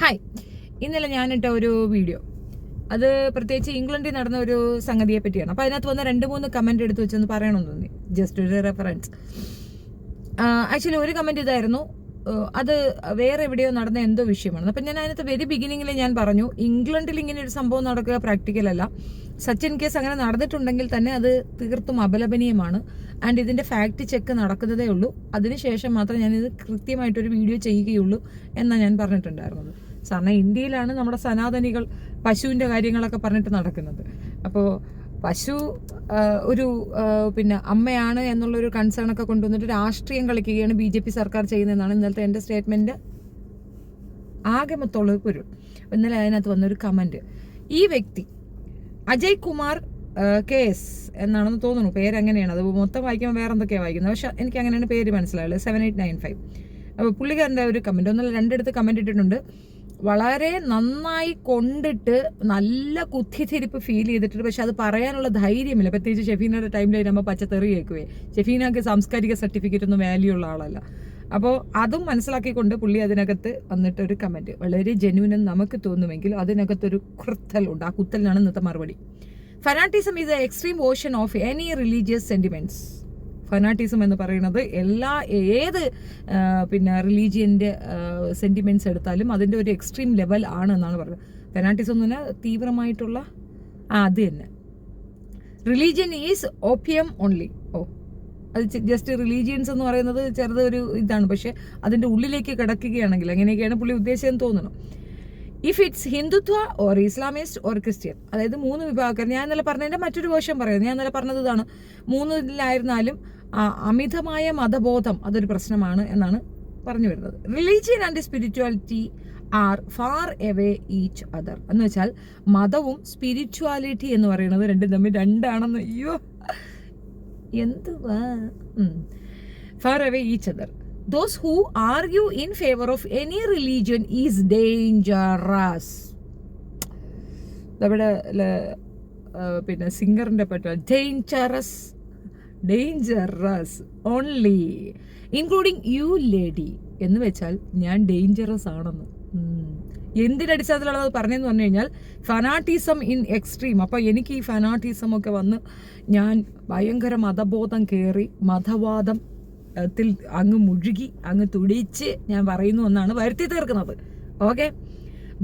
Hi, ഇന്നലെ ഞാനിട്ട ഒരു video, അത് പ്രത്യേകിച്ച് ഇംഗ്ലണ്ടിൽ നടന്ന ഒരു സംഗതിയെ പറ്റിയാണ്. അപ്പോൾ അതിനകത്ത് വന്ന 2-3 കമൻറ്റ് എടുത്ത് വെച്ചൊന്ന് പറയണമെന്ന് തോന്നി, ജസ്റ്റ് ഒരു റെഫറൻസ്. ആക്ച്വലി ഒരു കമൻറ്റ് ഇതായിരുന്നു, അത് വേറെ എവിടെയോ നടന്ന എന്തോ വിഷയമാണ്. അപ്പം ഞാൻ അതിനകത്ത് വെരി ബിഗിനിങ്ങിൽ ഞാൻ പറഞ്ഞു, ഇംഗ്ലണ്ടിൽ ഇങ്ങനെ ഒരു സംഭവം നടക്കുക പ്രാക്ടിക്കലല്ല. സച്ചിൻ കേസ് അങ്ങനെ നടന്നിട്ടുണ്ടെങ്കിൽ തന്നെ അത് തീർത്തും അപലപനീയമാണ്. ആൻഡ് ഇതിൻ്റെ ഫാക്ട് ചെക്ക് നടക്കുന്നതേ ഉള്ളൂ. അതിനുശേഷം മാത്രമേ ഞാനിത് കൃത്യമായിട്ടൊരു വീഡിയോ ചെയ്യുകയുള്ളൂ എന്നാണ് ഞാൻ പറഞ്ഞിട്ടുണ്ടായിരുന്നത്. സാറിന് ഇന്ത്യയിലാണ് നമ്മുടെ സനാതനികൾ പശുവിൻ്റെ കാര്യങ്ങളൊക്കെ പറഞ്ഞിട്ട് നടക്കുന്നത്. അപ്പോൾ പശു ഒരു അമ്മയാണ് എന്നുള്ളൊരു കൺസേൺ ഒക്കെ കൊണ്ടുവന്നിട്ട് രാഷ്ട്രീയം കളിക്കുകയാണ് BJP സർക്കാർ ചെയ്യുന്നതെന്നാണ് ഇന്നലത്തെ എൻ്റെ സ്റ്റേറ്റ്മെൻറ്റ് ആകെ മൊത്തമുള്ള ഒരു. ഇന്നലെ അതിനകത്ത് വന്നൊരു കമൻറ്റ്, ഈ വ്യക്തി അജയ് കുമാർ KS എന്നാണെന്ന് തോന്നുന്നു, പേരെങ്ങനെയാണ്, അത് മൊത്തം വായിക്കുമ്പോൾ വേറെ എന്തൊക്കെയാണ് വായിക്കുന്നത്, പക്ഷേ എനിക്ക് അങ്ങനെയാണ് പേര് മനസ്സിലായുള്ളത്, 7895. അപ്പോൾ പുള്ളിക്കാരൻ്റെ ഒരു കമൻറ്റ്, ഒന്നല്ല രണ്ടിടത്ത് കമൻറ്റ് ഇട്ടിട്ടുണ്ട്. വളരെ നന്നായി കൊണ്ടിട്ട് നല്ല കുത്തിത്തിരിപ്പ് ഫീൽ ചെയ്തിട്ടുണ്ട്, പക്ഷെ അത് പറയാനുള്ള ധൈര്യമില്ല. പ്രത്യേകിച്ച് ഷെഫീനയുടെ ടൈമിലായിരുമ്പോൾ പച്ചത്തെറി കേൾക്കുവേ. ഷെഫീനക്ക് സാംസ്കാരിക സർട്ടിഫിക്കറ്റ് ഒന്നും വാല്യൂ ഉള്ള ആളല്ല. അപ്പോൾ അതും മനസ്സിലാക്കിക്കൊണ്ട് പുള്ളി അതിനകത്ത് വന്നിട്ടൊരു കമൻറ്റ് വളരെ ജെന്യൂൻ എന്ന് നമുക്ക് തോന്നുമെങ്കിൽ അതിനകത്തൊരു കുത്തലുണ്ട്. ആ കുത്തലിനാണ് ഇന്നത്തെ മറുപടി. Fanaticism is a extreme version of any religious sentiments. Fanaticism എന്ന് പറയുന്നത് ഏത് റിലീജിയൻ്റെ സെന്റിമെന്റ്സ് എടുത്താലും അതിൻ്റെ ഒരു എക്സ്ട്രീം ലെവൽ ആണ് എന്നാണ് പറയുന്നത്. ഫനാറ്റിസം എന്ന് പറഞ്ഞാൽ തീവ്രമായിട്ടുള്ള അത് തന്നെ. Religion is opium only. അത് ജസ്റ്റ് റിലീജിയൻസ് എന്ന് പറയുന്നത് ചെറുതൊരു ഇതാണ്, പക്ഷെ അതിൻ്റെ ഉള്ളിലേക്ക് കിടക്കുകയാണെങ്കിൽ അങ്ങനെയൊക്കെയാണ് പുള്ളി ഉദ്ദേശിച്ചതെന്ന് തോന്നുന്നു. If it's Hindutva or Islamist or Christian, അതായത് 3 വിഭാഗക്കാർ. ഞാൻ ഇന്നലെ പറഞ്ഞതിൻ്റെ മറ്റൊരു വേർഷൻ പറയുന്നത്, ഞാൻ ഇന്നലെ പറഞ്ഞത് ഇതാണ്, 3-ലായിരുന്നാലും അമിതമായ മതബോധം അതൊരു പ്രശ്നമാണ് എന്നാണ് പറഞ്ഞു വരുന്നത്. Religion and spirituality are far away each other എന്ന് വെച്ചാൽ മതവും സ്പിരിച്വാലിറ്റി എന്ന് പറയുന്നത് രണ്ടും തമ്മിൽ രണ്ടാണെന്ന്. അയ്യോ എന്തുവാ, far away each other. Those who argue in favor of any religion is dangerous. അവിടെ സിംഗറിൻ്റെ പറ്റ dangerous only including you lady എന്ന് വെച്ചാൽ ഞാൻ ഡേഞ്ചറസ് ആണെന്ന്. എന്തിനടിസ്ഥാനത്തിലാണ് അത് പറഞ്ഞതെന്ന് പറഞ്ഞു കഴിഞ്ഞാൽ ഫനാറ്റിസം ഇൻ എക്സ്ട്രീം. അപ്പോൾ എനിക്ക് ഈ ഫനാറ്റിസം ഒക്കെ വന്ന് ഞാൻ ഭയങ്കര മതബോധം കയറി മതവാദം ത്തിൽ അങ്ങ് മുഴുകി അങ്ങ് തുടിച്ച് ഞാൻ പറയുന്നു എന്നാണ് വരുത്തി തീർക്കുന്നത്. Okay,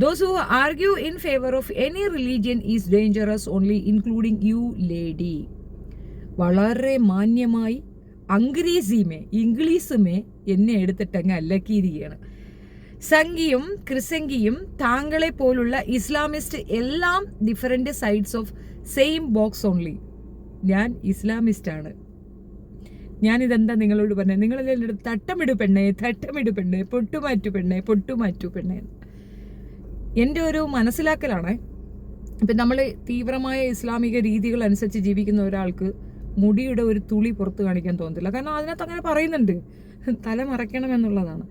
those who argue in favour of any religion is dangerous only including you lady. വളരെ മാന്യമായി ഇംഗ്ലീഷുമേ എന്നെ എടുത്തിട്ടങ്ങ് അല്ലക്കിയിരിക്കുകയാണ്. സംഘിയും ക്രിസംഗിയും താങ്കളെ പോലുള്ള ഇസ്ലാമിസ്റ്റ് എല്ലാം different sides of same box only. ഞാൻ ഇസ്ലാമിസ്റ്റാണ്. ഞാനിതെന്താ നിങ്ങളോട് പറഞ്ഞത്? നിങ്ങളെല്ലാം എൻ്റെ അടുത്ത് തട്ടമിടു പെണ്ണേ, പൊട്ടുമാറ്റു പെണ്ണേ. എൻ്റെ ഒരു മനസ്സിലാക്കലാണ്. ഇപ്പം നമ്മൾ തീവ്രമായ ഇസ്ലാമിക രീതികൾ അനുസരിച്ച് ജീവിക്കുന്ന ഒരാൾക്ക് മുടിയുടെ ഒരു തുളി പുറത്ത് കാണിക്കാൻ തോന്നത്തില്ല. കാരണം അതിനകത്ത് അങ്ങനെ പറയുന്നുണ്ട്, തല മറയ്ക്കണം എന്നുള്ളതാണ്.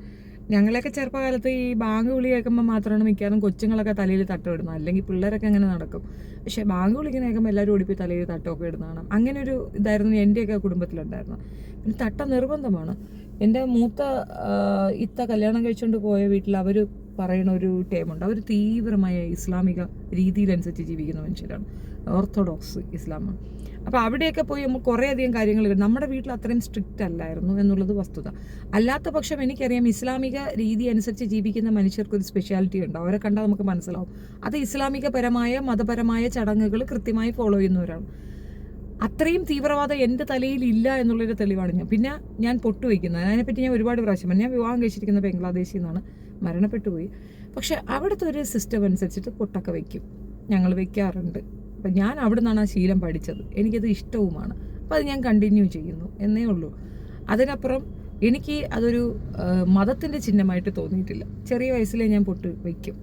ഞങ്ങളെയൊക്കെ ചെറുപ്പകാലത്ത് ഈ ബാങ്ക് വിളി കേൾക്കുമ്പോൾ മാത്രമാണ് മിക്കവാറും കൊച്ചുങ്ങളൊക്കെ തലയിൽ തട്ടമിടുന്നത്, അല്ലെങ്കിൽ പിള്ളേരൊക്കെ അങ്ങനെ നടക്കും. പക്ഷേ ബാങ്ക് വിളിക്കുന്ന കേൾക്കുമ്പോൾ എല്ലാവരും ഓടിപ്പോയി തലയിൽ തട്ടമൊക്കെ ഇടുന്നതാണ്. അങ്ങനെ ഒരു ഇതായിരുന്നു എൻ്റെയൊക്കെ കുടുംബത്തിലുണ്ടായിരുന്നു. പിന്നെ തട്ട നിർബന്ധമാണ്. എൻ്റെ മൂത്ത ഇത്ത കല്യാണം കഴിച്ചുകൊണ്ട് പോയ വീട്ടിൽ അവർ പറയുന്ന ഒരു ടേമുണ്ട്. അവർ തീവ്രമായ ഇസ്ലാമിക രീതിയിലനുസരിച്ച് ജീവിക്കുന്ന മനുഷ്യരാണ്, ഓർത്തഡോക്സ് ഇസ്ലാമാണ്. അപ്പോൾ അവിടെയൊക്കെ പോയി നമ്മൾ കുറേയധികം കാര്യങ്ങൾ നമ്മുടെ വീട്ടിൽ അത്രയും സ്ട്രിക്റ്റ് അല്ലായിരുന്നു എന്നുള്ളത് വസ്തുത. അല്ലാത്ത പക്ഷം എനിക്കറിയാം ഇസ്ലാമിക രീതി അനുസരിച്ച് ജീവിക്കുന്ന മനുഷ്യർക്കൊരു സ്പെഷ്യാലിറ്റി ഉണ്ട്. അവരെ കണ്ടാൽ നമുക്ക് മനസ്സിലാവും അത് ഇസ്ലാമികപരമായ മതപരമായ ചടങ്ങുകൾ കൃത്യമായി ഫോളോ ചെയ്യുന്നവരാണ്. അത്രയും തീവ്രവാദം എൻ്റെ തലയിൽ ഇല്ല എന്നുള്ളൊരു തെളിവാണ് ഞാൻ. പിന്നെ ഞാൻ പൊട്ടു വയ്ക്കുന്നത്, അതിനെപ്പറ്റി ഞാൻ ഒരുപാട് പ്രാവശ്യം ഞാൻ വിവാഹം കഴിച്ചിരിക്കുന്ന ബംഗ്ലാദേശിൽ നിന്നാണ്, മരണപ്പെട്ടു പോയി. പക്ഷെ അവിടുത്തെ ഒരു സിസ്റ്റം അനുസരിച്ചിട്ട് പൊട്ടൊക്കെ വയ്ക്കും, ഞങ്ങൾ വയ്ക്കാറുണ്ട്. അപ്പം ഞാൻ അവിടെ നിന്നാണ് ആ ശീലം പഠിച്ചത്, എനിക്കത് ഇഷ്ടവുമാണ്. അപ്പോൾ അത് ഞാൻ കണ്ടിന്യൂ ചെയ്യുന്നു എന്നേ ഉള്ളൂ. അതിനപ്പുറം എനിക്ക് അതൊരു മതത്തിൻ്റെ ചിഹ്നമായിട്ട് തോന്നിയിട്ടില്ല. ചെറിയ വയസ്സിലേ ഞാൻ പൊട്ട് വയ്ക്കും.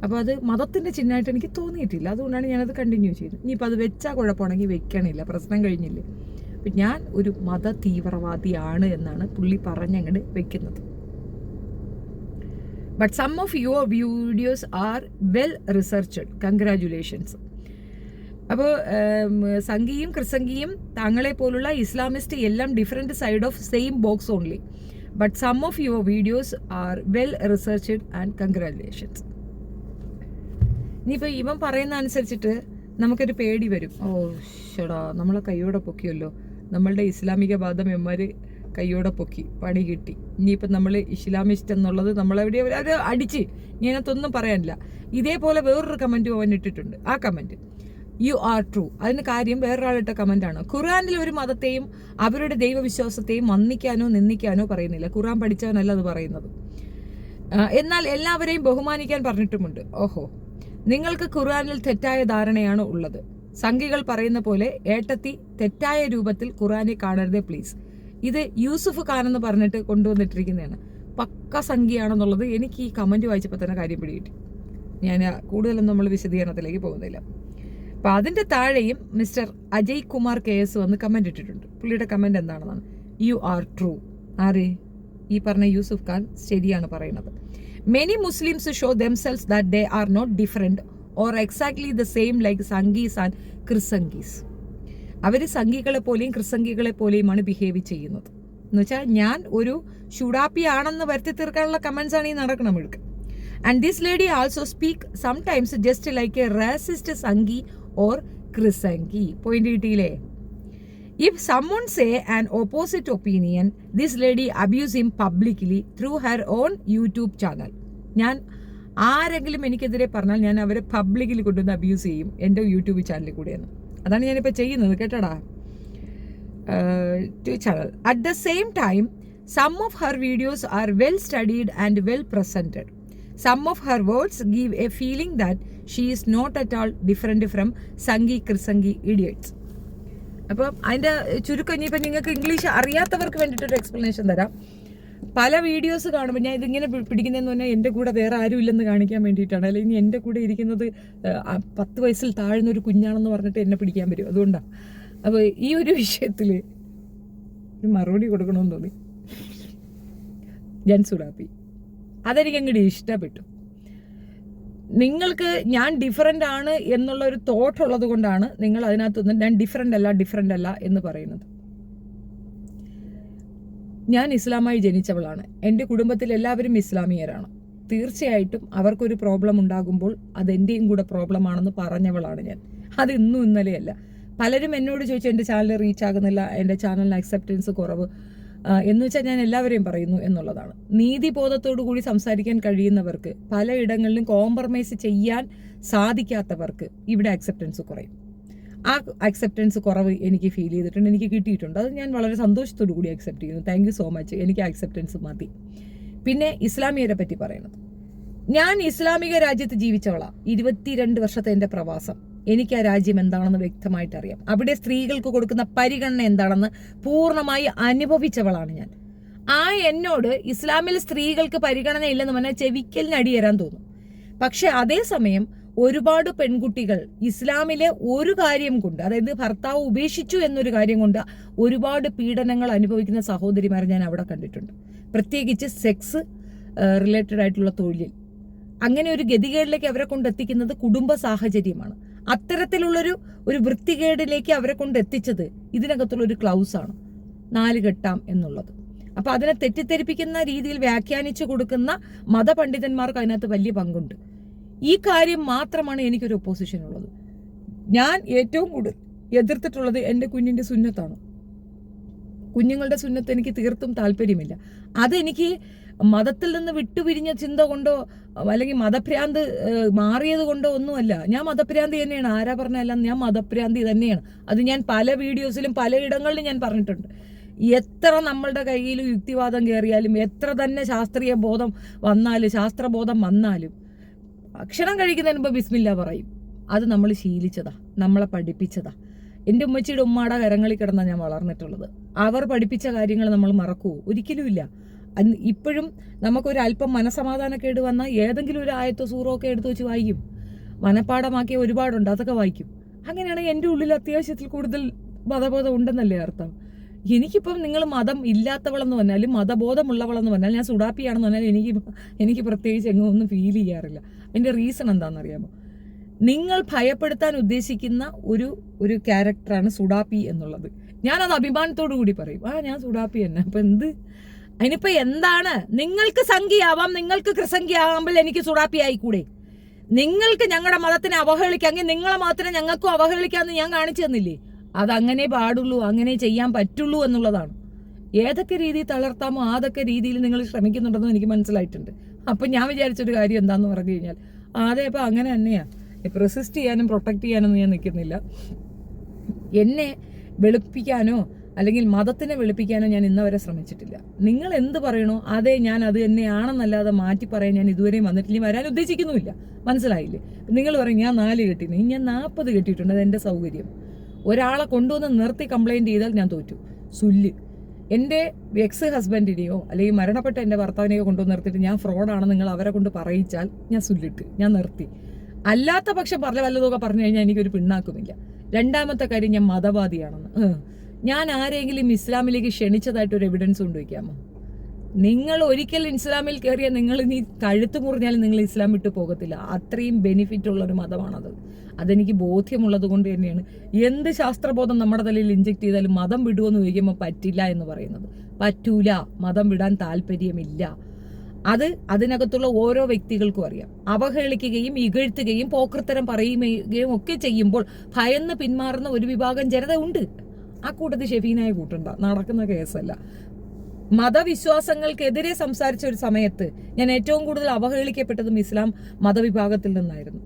അപ്പോൾ അത് മതത്തിൻ്റെ ചിഹ്നമായിട്ട് എനിക്ക് തോന്നിയിട്ടില്ല, അതുകൊണ്ടാണ് ഞാനത് കണ്ടിന്യൂ ചെയ്യുന്നത്. ഇനിയിപ്പോൾ അത് വെച്ചാൽ കുഴപ്പമാണെങ്കിൽ വെക്കണില്ല, പ്രശ്നം കഴിഞ്ഞില്ലേ. അപ്പം ഞാൻ ഒരു മത തീവ്രവാദിയാണ് എന്നാണ് പുള്ളി പറഞ്ഞങ്ങോട്ട് വെക്കുന്നത്. But some of your videos are well researched, congratulations. അപ്പോൾ സംഘിയും ക്രിസംഗിയും താങ്കളെ പോലുള്ള ഇസ്ലാമിസ്റ്റ് എല്ലാം different side of same box only. But some of your videos are well researched and congratulations. ഇനിയിപ്പോൾ ഇവൻ പറയുന്ന അനുസരിച്ചിട്ട് നമുക്കൊരു പേടി വരും. ഓ ഷടാ, നമ്മളെ കൈയോടെ പൊക്കിയല്ലോ, നമ്മളുടെ ഇസ്ലാമിക വാദം എമ്മാർ കൈയോടെ പൊക്കി, പണി കിട്ടി. ഇനിയിപ്പം നമ്മൾ ഇസ്ലാമിസ്റ്റ് എന്നുള്ളത് നമ്മളെവിടെ അത് അടിച്ച് ഇങ്ങനത്തൊന്നും പറയാനില്ല. ഇതേപോലെ വേറൊരു കമൻറ്റും അവൻ ഇട്ടിട്ടുണ്ട്. ആ കമൻറ്റ് യു ആർ ട്രൂ. അതിന് കാര്യം വേറൊരാളിട്ട കമൻറ്റാണ്. ഖുർആനിൽ ഒരു മതത്തെയും അവരുടെ ദൈവവിശ്വാസത്തെയും വന്ദിക്കാനോ നിന്ദിക്കാനോ പറയുന്നില്ല. ഖുർആൻ പഠിച്ചവനല്ല അത് പറയുന്നത്. എന്നാൽ എല്ലാവരെയും ബഹുമാനിക്കാൻ പറഞ്ഞിട്ടുമുണ്ട്. ഓഹോ, നിങ്ങൾക്ക് ഖുർആനിൽ തെറ്റായ ധാരണയാണ് ഉള്ളത്. സംഘികൾ പറയുന്ന പോലെ ഏട്ടത്തി തെറ്റായ രൂപത്തിൽ ഖുർആനെ കാണരുതേ പ്ലീസ്. ഇത് യൂസുഫ് ഖാൻ എന്ന് പറഞ്ഞിട്ട് കൊണ്ടുവന്നിട്ടിരിക്കുന്നതാണ്. പക്ക സംഖ്യയാണെന്നുള്ളത് എനിക്ക് ഈ കമൻറ്റ് വായിച്ചപ്പോൾ തന്നെ കാര്യം പിടികിട്ടി. ഞാൻ കൂടുതലൊന്നും നമ്മൾ വിശദീകരണത്തിലേക്ക് പോകുന്നില്ല. അപ്പം അതിൻ്റെ താഴെയും മിസ്റ്റർ അജയ് കുമാർ KS വന്ന് കമൻറ്റ് ഇട്ടിട്ടുണ്ട്. പുള്ളിയുടെ കമൻറ്റ് എന്താണെന്നാണ്, യു ആർ ട്രൂ. ആര്? ഈ പറഞ്ഞ യൂസുഫ് ഖാൻ ശരിയാണ് പറയുന്നത്. Many Muslims show themselves that they are not different or exactly the same like Sanghis and Chrisanghis. അവർ സംഘികളെ പോലെയും ക്രിസംഗികളെ പോലെയുമാണ് ബിഹേവ് ചെയ്യുന്നത്. എന്ന് വെച്ചാൽ ഞാൻ ഒരു ഷുഡാപ്പി ആണെന്ന് വരുത്തി തീർക്കാനുള്ള കമൻസ് ആണ് ഈ നടക്കണം മുഴുക്ക. And this lady also speak sometimes just like a racist Sanghi or Chrisanghi. Point കിട്ടിയില്ലേ? If someone say an opposite opinion, this lady abuse him publicly through her own YouTube channel. ഞാൻ ആരെങ്കിലും എനിക്കെതിരെ പറഞ്ഞാൽ ഞാൻ അവരെ പബ്ലിക്കിൽ കൊണ്ടുവന്ന് അബ്യൂസ് ചെയ്യും എൻ്റെ യൂട്യൂബ് ചാനലിൽ കൂടെയാണ്. അതാണ് ഞാനിപ്പോൾ ചെയ്യുന്നത് കേട്ടോടാ. Channel at the same time some of her videos are well studied and well presented. Some of her words give a feeling that she is not at all different from Sanghi Chrisanghi idiots. അപ്പം അതിൻ്റെ ചുരുക്കം ഇനിയിപ്പം നിങ്ങൾക്ക് English അറിയാത്തവർക്ക് വേണ്ടിയിട്ടൊരു explanation തരാം. പല videos കാണുമ്പോൾ ഞാൻ ഇതിങ്ങനെ പിടിക്കുന്നതെന്ന് പറഞ്ഞാൽ എൻ്റെ കൂടെ വേറെ ആരും ഇല്ലെന്ന് കാണിക്കാൻ വേണ്ടിയിട്ടാണ്. അല്ലെങ്കിൽ എൻ്റെ കൂടെ ഇരിക്കുന്നത് 10 വയസ്സിൽ താഴ്ന്നൊരു കുഞ്ഞാണെന്ന് പറഞ്ഞിട്ട് എന്നെ പിടിക്കാൻ വരും. അതുകൊണ്ടാണ്. അപ്പോൾ ഈ ഒരു വിഷയത്തിൽ ഒരു മറുപടി കൊടുക്കണമെന്ന് തോന്നി. ജൻസുഡാപ്പി അതെനിക്ക് അങ്ങോട്ട് ഇഷ്ടപ്പെട്ടു. നിങ്ങൾക്ക് ഞാൻ ഡിഫറൻ്റ് ആണ് എന്നുള്ള ഒരു തോട്ട് ഉള്ളത് കൊണ്ടാണ് നിങ്ങൾ അതിനകത്തുനിന്ന് ഞാൻ ഡിഫറൻ്റ് അല്ല എന്ന് പറയുന്നത്. ഞാൻ ഇസ്ലാമായി ജനിച്ചവളാണ്. എൻ്റെ കുടുംബത്തിൽ എല്ലാവരും ഇസ്ലാമിയരാണ്. തീർച്ചയായിട്ടും അവർക്കൊരു പ്രോബ്ലം ഉണ്ടാകുമ്പോൾ അതെൻ്റെയും കൂടെ പ്രോബ്ലമാണെന്ന് പറഞ്ഞവളാണ് ഞാൻ. അത് ഇന്നും ഇന്നലെയല്ല. പലരും എന്നോട് ചോദിച്ചു എൻ്റെ ചാനൽ റീച്ച് ആകുന്നില്ല, എൻ്റെ ചാനലിന് അക്സെപ്റ്റൻസ് കുറവ് എന്ന് വെച്ചാൽ ഞാൻ എല്ലാവരെയും പറയുന്നു എന്നുള്ളതാണ്. നീതിബോധത്തോടു കൂടി സംസാരിക്കാൻ കഴിയുന്നവർക്ക്, പലയിടങ്ങളിലും കോംപ്രമൈസ് ചെയ്യാൻ സാധിക്കാത്തവർക്ക് ഇവിടെ അക്സെപ്റ്റൻസ് കുറയും. ആ അക്സെപ്റ്റൻസ് കുറവ് എനിക്ക് ഫീൽ ചെയ്തിട്ടുണ്ട്, എനിക്ക് കിട്ടിയിട്ടുണ്ട്. അത് ഞാൻ വളരെ സന്തോഷത്തോടു കൂടി അക്സെപ്റ്റ് ചെയ്യുന്നു. Thank you so much. എനിക്ക് അക്സെപ്റ്റൻസ് മതി. പിന്നെ ഇസ്ലാമിയരെ പറ്റി പറയുന്നത്, ഞാൻ ഇസ്ലാമിക രാജ്യത്ത് ജീവിച്ചവളാണ്. 22 വർഷത്തെ എൻ്റെ പ്രവാസം. എനിക്ക് ആ രാജ്യം എന്താണെന്ന് വ്യക്തമായിട്ട് അറിയാം. അവിടെ സ്ത്രീകൾക്ക് കൊടുക്കുന്ന പരിഗണന എന്താണെന്ന് പൂർണ്ണമായി അനുഭവിച്ചവളാണ് ഞാൻ. എന്നോട് ഇസ്ലാമിൽ സ്ത്രീകൾക്ക് പരിഗണന ഇല്ലെന്ന് പറഞ്ഞാൽ ചെവിക്കലിന് അടിയേറാൻ തോന്നും. പക്ഷെ അതേസമയം ഒരുപാട് പെൺകുട്ടികൾ ഇസ്ലാമിലെ ഒരു കാര്യം കൊണ്ട്, അതായത് ഭർത്താവ് ഉപേക്ഷിച്ചു എന്നൊരു കാര്യം കൊണ്ട് ഒരുപാട് പീഡനങ്ങൾ അനുഭവിക്കുന്ന സഹോദരിമാരെ ഞാൻ അവിടെ കണ്ടിട്ടുണ്ട്. പ്രത്യേകിച്ച് സെക്സ് റിലേറ്റഡ് ആയിട്ടുള്ള തൊഴിലിൽ അങ്ങനെ ഒരു ഗതികേടിലേക്ക് അവരെ കൊണ്ടെത്തിക്കുന്നത് കുടുംബ സാഹചര്യമാണ്. അത്തരത്തിലുള്ളൊരു വൃത്തികേടിലേക്ക് അവരെ കൊണ്ട് എത്തിച്ചത് ഇതിനകത്തുള്ളൊരു ക്ലൗസാണ്, 4 കെട്ടാം എന്നുള്ളത്. അപ്പൊ അതിനെ തെറ്റിദ്ധരിപ്പിക്കുന്ന രീതിയിൽ വ്യാഖ്യാനിച്ചു കൊടുക്കുന്ന മതപണ്ഡിതന്മാർക്ക് അതിനകത്ത് വലിയ പങ്കുണ്ട്. ഈ കാര്യം മാത്രമാണ് എനിക്കൊരു ഒപ്പോസിഷൻ ഉള്ളത്. ഞാൻ ഏറ്റവും കൂടുതൽ എതിർത്തിട്ടുള്ളത് എൻ്റെ കുഞ്ഞിൻ്റെ സുന്നത്താണ്. കുഞ്ഞുങ്ങളുടെ സുന്നത്ത് എനിക്ക് തീർത്തും താല്പര്യമില്ല. അതെനിക്ക് മതത്തിൽ നിന്ന് വിട്ടുപിരിഞ്ഞ ചിന്ത കൊണ്ടോ അല്ലെങ്കിൽ മതഭ്രാന്ത് മാറിയത് കൊണ്ടോ ഒന്നുമല്ല. ഞാൻ മതഭ്രാന്തി തന്നെയാണ്. ആരാ പറഞ്ഞല്ല, ഞാൻ മതഭ്രാന്തി തന്നെയാണ്. അത് ഞാൻ പല വീഡിയോസിലും പലയിടങ്ങളിലും ഞാൻ പറഞ്ഞിട്ടുണ്ട്. എത്ര നമ്മളുടെ കയ്യിൽ യുക്തിവാദം കയറിയാലും, എത്ര തന്നെ ശാസ്ത്രബോധം വന്നാലും ഭക്ഷണം കഴിക്കുന്നതിന് മുമ്പ് ബിസ്മില്ല പറയും. അത് നമ്മൾ ശീലിച്ചതാ, നമ്മളെ പഠിപ്പിച്ചതാ. എൻ്റെ ഉമ്മച്ചിയുടെ ഉമ്മാടെ കരങ്ങളിൽ കിടന്നാണ് ഞാൻ വളർന്നിട്ടുള്ളത്. അവർ പഠിപ്പിച്ച കാര്യങ്ങൾ നമ്മൾ മറക്കുമോ? ഒരിക്കലുമില്ല. ഇപ്പോഴും നമുക്കൊരു അല്പം മനസമാധാനക്കേട് വന്നാൽ ഏതെങ്കിലും ഒരു ആയത്തോ സൂറോ ഒക്കെ എടുത്തു വെച്ച് വായിക്കും. മനപ്പാഠമാക്കിയ ഒരുപാടുണ്ട്, അതൊക്കെ വായിക്കും. അങ്ങനെയാണെങ്കിൽ എൻ്റെ ഉള്ളിൽ അത്യാവശ്യത്തിൽ കൂടുതൽ മതബോധം ഉണ്ടെന്നല്ലേ അർത്ഥം. എനിക്കിപ്പം നിങ്ങൾ മതം ഇല്ലാത്തവളെന്ന് പറഞ്ഞാലും മതബോധമുള്ളവളെന്ന് പറഞ്ഞാൽ, ഞാൻ സുഡാപ്പിയാണെന്ന് പറഞ്ഞാൽ എനിക്ക് പ്രത്യേകിച്ച് എങ്ങും ഒന്നും ഫീൽ ചെയ്യാറില്ല. അതിൻ്റെ റീസൺ എന്താണെന്നറിയാമോ? നിങ്ങൾ ഭയപ്പെടുത്താൻ ഉദ്ദേശിക്കുന്ന ഒരു ക്യാരക്ടറാണ് സുഡാപ്പി എന്നുള്ളത്. ഞാനത് അഭിമാനത്തോടു കൂടി പറയും, ഞാൻ സുഡാപ്പി തന്നെ. അപ്പം അതിനിപ്പോൾ എന്താണ്? നിങ്ങൾക്ക് സംഖ്യയാവാം, നിങ്ങൾക്ക് ക്രിസംഖ്യ ആവുമ്പോൾ എനിക്ക് സുഡാപ്പി ആയിക്കൂടെ? നിങ്ങൾക്ക് ഞങ്ങളുടെ മതത്തിനെ അവഹേളിക്കാമെങ്കിൽ നിങ്ങളെ മതത്തിനെ ഞങ്ങൾക്കും അവഹേളിക്കാമെന്ന് ഞാൻ കാണിച്ചു തന്നില്ലേ? അതങ്ങനെ പാടുള്ളൂ, അങ്ങനെ ചെയ്യാൻ പറ്റുള്ളൂ എന്നുള്ളതാണ്. ഏതൊക്കെ രീതിയിൽ തളർത്താമോ അതൊക്കെ രീതിയിൽ നിങ്ങൾ ശ്രമിക്കുന്നുണ്ടെന്ന് എനിക്ക് മനസ്സിലായിട്ടുണ്ട്. അപ്പം ഞാൻ വിചാരിച്ചൊരു കാര്യം എന്താണെന്ന് പറഞ്ഞു കഴിഞ്ഞാൽ അതെ അപ്പം അങ്ങനെ തന്നെയാണ്. ഇപ്പം റെസിസ്റ്റ് ചെയ്യാനും പ്രൊട്ടക്റ്റ് ചെയ്യാനൊന്നും ഞാൻ നിൽക്കുന്നില്ല. എന്നെ വെളുപ്പിക്കാനോ അല്ലെങ്കിൽ മതത്തിനെ വെളുപ്പിക്കാനോ ഞാൻ ഇന്നവരെ ശ്രമിച്ചിട്ടില്ല. നിങ്ങൾ എന്ത് പറയണോ അതെ ഞാൻ അത് തന്നെയാണെന്നല്ലാതെ മാറ്റി പറയാൻ ഞാൻ ഇതുവരെയും വന്നിട്ടില്ല, വരാൻ ഉദ്ദേശിക്കുന്നുമില്ല. മനസ്സിലായില്ലേ? നിങ്ങൾ പറയും ഞാൻ 4 കെട്ടിയിരുന്നു, ഞാൻ 40 കെട്ടിയിട്ടുണ്ട്, അത് എൻ്റെ സൗകര്യം. ഒരാളെ കൊണ്ടുവന്ന് നിർത്തി കംപ്ലൈൻറ്റ് ചെയ്താൽ ഞാൻ തോറ്റു. സുല്ല് എൻ്റെ എക്സ് ഹസ്ബൻഡിനെയോ അല്ലെങ്കിൽ മരണപ്പെട്ട എൻ്റെ ഭർത്താവിനെയോ കൊണ്ടുവന്ന് നിർത്തിയിട്ട് ഞാൻ ഫ്രോഡാണ് നിങ്ങൾ അവരെ കൊണ്ട് പറയിച്ചാൽ ഞാൻ സുല്ലിട്ട് ഞാൻ നിർത്തി. അല്ലാത്ത പക്ഷം വല്ലതൊക്കെ പറഞ്ഞു കഴിഞ്ഞാൽ എനിക്കൊരു പിണ്ണാക്കുമില്ല. രണ്ടാമത്തെ കാര്യം, ഞാൻ മതവാദിയാണെന്ന്. ഞാൻ ആരെങ്കിലും ഇസ്ലാമിലേക്ക് ക്ഷണിച്ചതായിട്ട് ഒരു എവിഡൻസ് കൊണ്ടുവയ്ക്കാമോ? നിങ്ങൾ ഒരിക്കൽ ഇസ്ലാമിൽ കയറിയാൽ നിങ്ങൾ ഇനി കഴുത്ത് മുറിഞ്ഞാലും നിങ്ങൾ ഇസ്ലാം വിട്ടു പോകത്തില്ല. അത്രയും ബെനിഫിറ്റ് ഉള്ളൊരു മതമാണത്. അതെനിക്ക് ബോധ്യമുള്ളത് കൊണ്ട് തന്നെയാണ് എന്ത് ശാസ്ത്രബോധം നമ്മുടെ തലയിൽ ഇഞ്ചെക്ട് ചെയ്താലും മതം വിടുമെന്ന് ചോദിക്കുമ്പോൾ പറ്റില്ല എന്ന് പറയുന്നത്. പറ്റൂല, മതം വിടാൻ താല്പര്യമില്ല. അത് അതിനകത്തുള്ള ഓരോ വ്യക്തികൾക്കും അറിയാം. അവഹേളിക്കുകയും ഇകഴ്ത്തുകയും പോക്കൃത്തരം പറയുകയും ഒക്കെ ചെയ്യുമ്പോൾ ഭയന്ന് പിന്മാറുന്ന ഒരു വിഭാഗം ജനത ഉണ്ട്. ആ കൂട്ടത്തിൽ ഷെഫീനായ കൂട്ടുണ്ട, നടക്കുന്ന കേസല്ല. മതവിശ്വാസങ്ങൾക്കെതിരെ സംസാരിച്ച ഒരു സമയത്ത് ഞാൻ ഏറ്റവും കൂടുതൽ അവഹേളിക്കപ്പെട്ടതും ഇസ്ലാം മതവിഭാഗത്തിൽ നിന്നായിരുന്നു.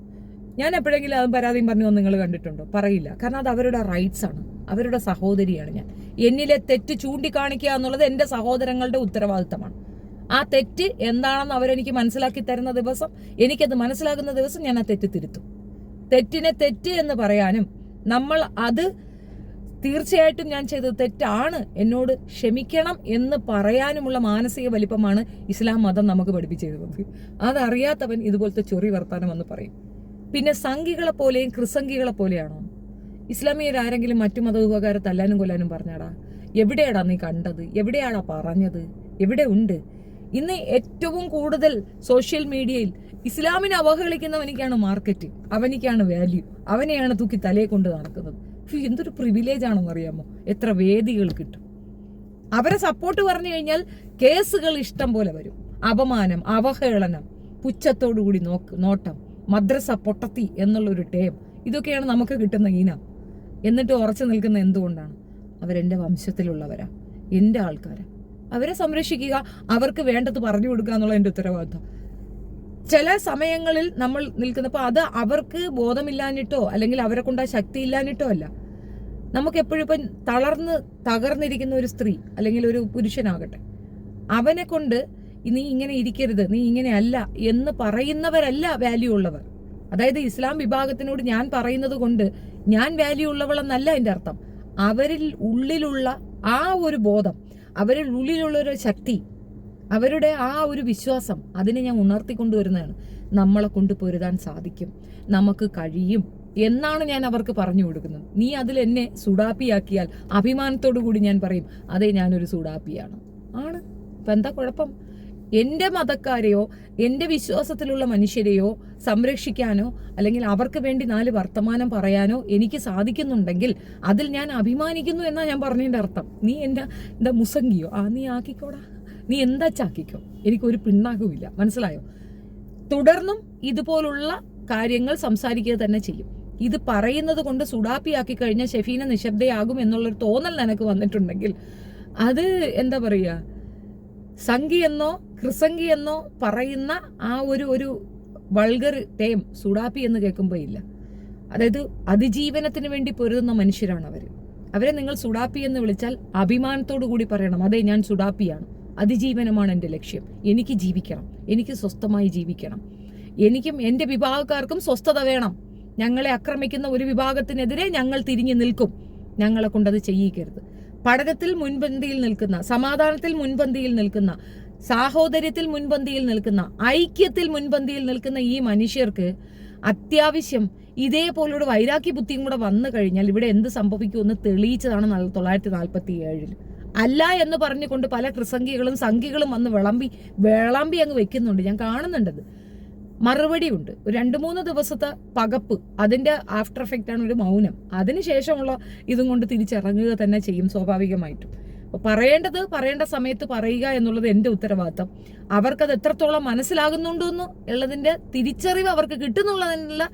ഞാൻ എപ്പോഴെങ്കിലും അതും പരാതിയും പറഞ്ഞു നിങ്ങൾ കണ്ടിട്ടുണ്ടോ? പറയില്ല. കാരണം അത് അവരുടെ റൈറ്റ്സ് ആണ്, അവരുടെ സഹോദരിയാണ് ഞാൻ. എന്നിലെ തെറ്റ് ചൂണ്ടിക്കാണിക്കുക എന്നുള്ളത് എൻ്റെ സഹോദരങ്ങളുടെ ഉത്തരവാദിത്തമാണ്. ആ തെറ്റ് എന്താണെന്ന് അവരെനിക്ക് മനസ്സിലാക്കി തരുന്ന ദിവസം, എനിക്കത് മനസ്സിലാകുന്ന ദിവസം ഞാൻ ആ തെറ്റ് തിരുത്തും. തെറ്റിനെ തെറ്റ് എന്ന് പറയാനും നമ്മൾ അത് തീർച്ചയായിട്ടും ഞാൻ ചെയ്തത് തെറ്റാണ്, എന്നോട് ക്ഷമിക്കണം എന്ന് പറയാനുമുള്ള മാനസിക വലിപ്പമാണ് ഇസ്ലാം മതം നമുക്ക് പഠിപ്പിച്ചിരുന്നത്. അതറിയാത്തവൻ ഇതുപോലത്തെ ചൊറി വർത്താനം എന്ന് പറയും. പിന്നെ സംഘികളെ പോലെയും ക്രിസംഘികളെ പോലെയാണോ? ഇസ്ലാമിയരാരെങ്കിലും മറ്റു മതവിഭാഗക്കാരെ തല്ലാനും കൊല്ലാനും പറഞ്ഞാടാ? എവിടെയാടാ നീ കണ്ടത്? എവിടെയാടാ പറഞ്ഞത്? എവിടെ ഉണ്ട്? ഇന്ന് ഏറ്റവും കൂടുതൽ സോഷ്യൽ മീഡിയയിൽ ഇസ്ലാമിനെ അവഹേളിക്കുന്നവനിക്കാണ് മാർക്കറ്റ്, അവനിക്കാണ് വാല്യൂ, അവനെയാണ് തൂക്കി തലയെ കൊണ്ട് നടക്കുന്നത്. എന്തൊരു പ്രിവിലേജ് ആണെന്ന് അറിയാമോ? എത്ര വേദികൾ കിട്ടും. അവരെ സപ്പോർട്ട് പറഞ്ഞു കഴിഞ്ഞാൽ കേസുകൾ ഇഷ്ടം പോലെ വരും. അപമാനം, അവഹേളനം, പുച്ഛത്തോടുകൂടി നോട്ടം, മദ്രസ പൊട്ടത്തി എന്നുള്ളൊരു ടേം, ഇതൊക്കെയാണ് നമുക്ക് കിട്ടുന്ന ഇനം. എന്നിട്ട് ഉറച്ചു നിൽക്കുന്ന എന്തുകൊണ്ടാണ്? അവരെൻ്റെ വംശത്തിലുള്ളവരാ, എൻ്റെ ആൾക്കാരാ. അവരെ സംരക്ഷിക്കുക, അവർക്ക് വേണ്ടത് പറഞ്ഞു കൊടുക്കുക എന്നുള്ള എൻ്റെ ഉത്തരവാദിത്വം. ചില സമയങ്ങളിൽ നമ്മൾ നിൽക്കുന്നപ്പോൾ അത് അവർക്ക് ബോധമില്ലാഞ്ഞിട്ടോ അല്ലെങ്കിൽ അവരെ കൊണ്ട് ആ ശക്തി ഇല്ലാഞ്ഞിട്ടോ അല്ല. നമുക്കെപ്പോഴും ഇപ്പം തകർന്നിരിക്കുന്ന ഒരു സ്ത്രീ അല്ലെങ്കിൽ ഒരു പുരുഷനാകട്ടെ, അവനെ കൊണ്ട് നീ ഇങ്ങനെ ഇരിക്കരുത്, നീ ഇങ്ങനെ അല്ല എന്ന് പറയുന്നവരല്ല വാല്യൂ ഉള്ളവർ. അതായത് ഇസ്ലാം വിഭാഗത്തിനോട് ഞാൻ പറയുന്നത് കൊണ്ട് ഞാൻ വാല്യൂ ഉള്ളവളെന്നല്ല എൻ്റെ അർത്ഥം. അവരിൽ ഉള്ളിലുള്ള ആ ഒരു ബോധം, അവരിൽ ഉള്ളിലുള്ള ഒരു ശക്തി, അവരുടെ ആ ഒരു വിശ്വാസം, അതിനെ ഞാൻ ഉണർത്തിക്കൊണ്ടുവരുന്നതാണ്. നമ്മളെ കൊണ്ട് പൊരുതാൻ സാധിക്കും, നമുക്ക് കഴിയും എന്നാണ് ഞാൻ അവർക്ക് പറഞ്ഞു കൊടുക്കുന്നത്. നീ അതിൽ എന്നെ സുഡാപ്പിയാക്കിയാൽ അഭിമാനത്തോടു കൂടി ഞാൻ പറയും അതെ ഞാനൊരു സുഡാപ്പിയാണ്. ഇപ്പം എന്താ കുഴപ്പം? എൻ്റെ മതക്കാരെയോ എൻ്റെ വിശ്വാസത്തിലുള്ള മനുഷ്യരെയോ സംരക്ഷിക്കാനോ അല്ലെങ്കിൽ അവർക്ക് വേണ്ടി 4 വർത്തമാനം പറയാനോ എനിക്ക് സാധിക്കുന്നുണ്ടെങ്കിൽ അതിൽ ഞാൻ അഭിമാനിക്കുന്നു എന്നാ ഞാൻ പറഞ്ഞതിൻ്റെ അർത്ഥം. നീ എന്താ മുസംഗിയോ? നീ ആക്കിക്കോടാ, നീ എന്താ ചാക്കിക്കോ, എനിക്കൊരു പിണ്ണാകുമില്ല. മനസ്സിലായോ? തുടർന്നും ഇതുപോലുള്ള കാര്യങ്ങൾ സംസാരിക്കുക തന്നെ ചെയ്യും. ഇത് പറയുന്നത് കൊണ്ട് സുഡാപ്പിയാക്കി കഴിഞ്ഞാൽ ഷെഫീന നിശബ്ദയാകും എന്നുള്ളൊരു തോന്നൽ നിനക്ക് വന്നിട്ടുണ്ടെങ്കിൽ അത് എന്താ പറയുക, സംഘി എന്നോ ക്രിസംഗി എന്നോ പറയുന്ന ആ ഒരു വൾഗർ ടേം സുഡാപ്പി എന്ന് കേൾക്കുമ്പോൾ ഇല്ല. അതായത് അതിജീവനത്തിന് വേണ്ടി പൊരുതുന്ന മനുഷ്യരാണ് അവരെ നിങ്ങൾ സുഡാപ്പി എന്ന് വിളിച്ചാൽ അഭിമാനത്തോടു കൂടി പറയണം അതെ ഞാൻ സുഡാപ്പിയാണ്, അതിജീവനമാണ് എൻ്റെ ലക്ഷ്യം, എനിക്ക് ജീവിക്കണം, എനിക്ക് സ്വസ്ഥമായി ജീവിക്കണം, എനിക്കും എൻ്റെ വിഭാഗക്കാർക്കും സ്വസ്ഥത വേണം, ഞങ്ങളെ ആക്രമിക്കുന്ന ഒരു വിഭാഗത്തിനെതിരെ ഞങ്ങൾ തിരിഞ്ഞു നിൽക്കും, ഞങ്ങളെ കൊണ്ടത് ചെയ്യിക്കരുത്. പഠനത്തിൽ മുൻപന്തിയിൽ നിൽക്കുന്ന, സമാധാനത്തിൽ മുൻപന്തിയിൽ നിൽക്കുന്ന, സാഹോദര്യത്തിൽ മുൻപന്തിയിൽ നിൽക്കുന്ന, ഐക്യത്തിൽ മുൻപന്തിയിൽ നിൽക്കുന്ന ഈ മനുഷ്യർക്ക് അത്യാവശ്യം ഇതേപോലൊരു വൈരാഗ്യ ബുദ്ധിയും കൂടെ വന്നു കഴിഞ്ഞാൽ ഇവിടെ എന്ത് സംഭവിക്കുമെന്ന് തെളിയിച്ചതാണ് 1947. അല്ല എന്ന് പറഞ്ഞുകൊണ്ട് പല ക്രിസംഗികളും സംഘികളും വന്ന് വിളമ്പി അങ്ങ് വെക്കുന്നുണ്ട്. ഞാൻ കാണുന്നുണ്ടത്. മറുപടിയുണ്ട്. 2-3 ദിവസത്തെ പകപ്പ്, അതിൻ്റെ ആഫ്റ്റർ എഫക്റ്റ് ആണ് ഒരു മൗനം. അതിനുശേഷമുള്ള ഇതും കൊണ്ട് തിരിച്ചിറങ്ങുക തന്നെ ചെയ്യും സ്വാഭാവികമായിട്ടും. പറയേണ്ട സമയത്ത് പറയുക എന്നുള്ളത് എൻ്റെ ഉത്തരവാദിത്തം. അവർക്കത് എത്രത്തോളം മനസ്സിലാകുന്നുണ്ടെന്ന് ഉള്ളതിൻ്റെ തിരിച്ചറിവ് അവർക്ക് കിട്ടുന്നുള്ളതിനുള്ള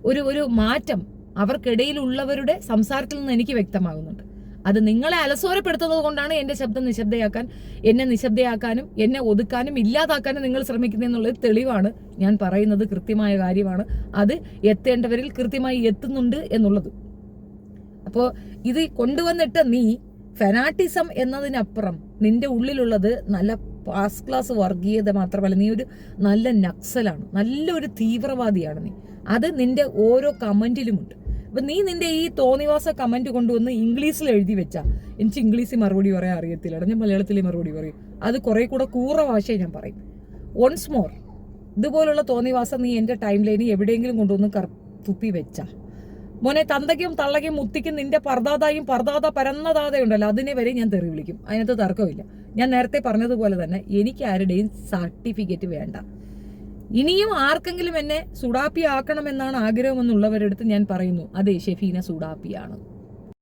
ഒരു മാറ്റം അവർക്കിടയിലുള്ളവരുടെ സംസാരത്തിൽ നിന്ന് എനിക്ക് വ്യക്തമാകുന്നുണ്ട്. അത് നിങ്ങളെ അലസോരപ്പെടുത്തുന്നത് കൊണ്ടാണ് എൻ്റെ ശബ്ദം എന്നെ നിശബ്ദയാക്കാനും എന്നെ ഒതുക്കാനും ഇല്ലാതാക്കാനും നിങ്ങൾ ശ്രമിക്കുന്നതെന്നുള്ളത് തെളിവാണ്. ഞാൻ പറയുന്നത് കൃത്യമായ കാര്യമാണ്. അത് എത്തേണ്ടവരിൽ കൃത്യമായി എത്തുന്നുണ്ട് എന്നുള്ളത്. അപ്പോൾ ഇത് കൊണ്ടുവന്നിട്ട് നീ ഫെനാറ്റിസം എന്നതിനപ്പുറം നിന്റെ ഉള്ളിലുള്ളത് നല്ല ഫാസ്റ്റ് ക്ലാസ് വർഗീയത മാത്രമല്ല, നീ ഒരു നല്ല നക്സലാണ്, നല്ലൊരു തീവ്രവാദിയാണ് നീ. അത് നിന്റെ ഓരോ കമന്റിലുമുണ്ട്. അപ്പൊ നീ നിന്റെ ഈ തോന്നിവാസ കമന്റ് കൊണ്ടുവന്ന് ഇംഗ്ലീഷിൽ എഴുതി വെച്ചാ എനിക്ക് ഇംഗ്ലീഷിൽ മറുപടി പറയാൻ അറിയത്തില്ല, ഞാൻ മലയാളത്തിൽ മറുപടി പറയും. അത് കുറെ കൂടെ കൂറ ഭാഷയെ ഞാൻ പറയും. വൺസ് മോർ ഇതുപോലുള്ള തോന്നിവാസം നീ എൻ്റെ ടൈം ലൈനിൽ എവിടെയെങ്കിലും കൊണ്ടുവന്ന് തുപ്പി വെച്ചാ മോനെ, തന്തയ്ക്കും തള്ളയ്ക്കും മുത്തിക്കും നിന്റെ പർദാത പരന്നതാതയുണ്ടല്ലോ, അതിനെ വരെ ഞാൻ തെറി വിളിക്കും. അതിനകത്ത് തർക്കമില്ല. ഞാൻ നേരത്തെ പറഞ്ഞതുപോലെ തന്നെ എനിക്ക് ആരുടെയും സർട്ടിഫിക്കറ്റ് വേണ്ട. ഇനിയും ആർക്കെങ്കിലും എന്നെ സുഡാപ്പി ആക്കണമെന്നാണ് ആഗ്രഹമെന്നുള്ളവരടുത്ത് ഞാൻ പറയുന്നു, അതെ ഷെഫീന സുഡാപ്പിയാണ്.